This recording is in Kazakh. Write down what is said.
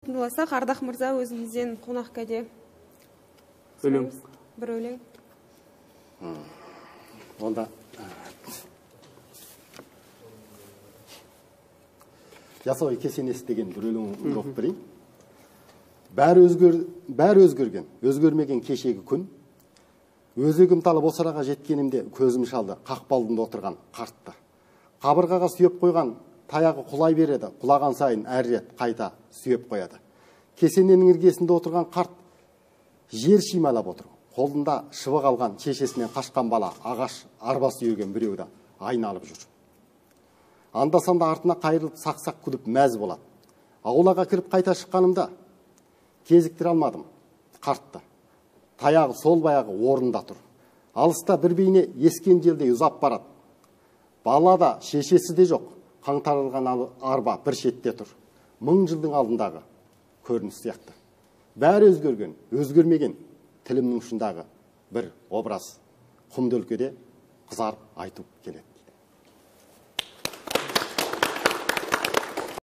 Боласақ, Ардақ мырза өзіңізден қонақ кәде. Өлең. Бір өлең. Онда Жасауай кесенесі деген бір өлең оқып берейін. Бәрі өзгерген, өзгермеген кешегі күн. Өзегім талып осыраға жеткенімде көзім шалды қақпалдында отырған қартты. Қабырғаға сүйеп қойған таяғы құлай береді, құлаған сайын әр рет қайта сүйеп қояды. Кесененің іргесінде отырған қарт жер шималап отыр. Қолында шыбық алған шешесінен қашқан бала ағаш арба сүйеген біреуді айналып жүр. Анда-санда артына қайырылып сақ-сақ күліп мәз болады. Аулаға кіріп қайта шыққанымда кезіктіре алмадым қартты. Таяғы сол баяғы орында тұр. Алыста бір бейне ескен желдей ұзап барады. Балада шешесі де жоқ. Қаңтарылған арба бір шетте тұр. 1000 жылдың алдындағы көрініс сияқты. Бәрі өзгерген, өзгермеген тілімнің ұшындағы бір образ құмды өлкеде қызарып айтып келеді.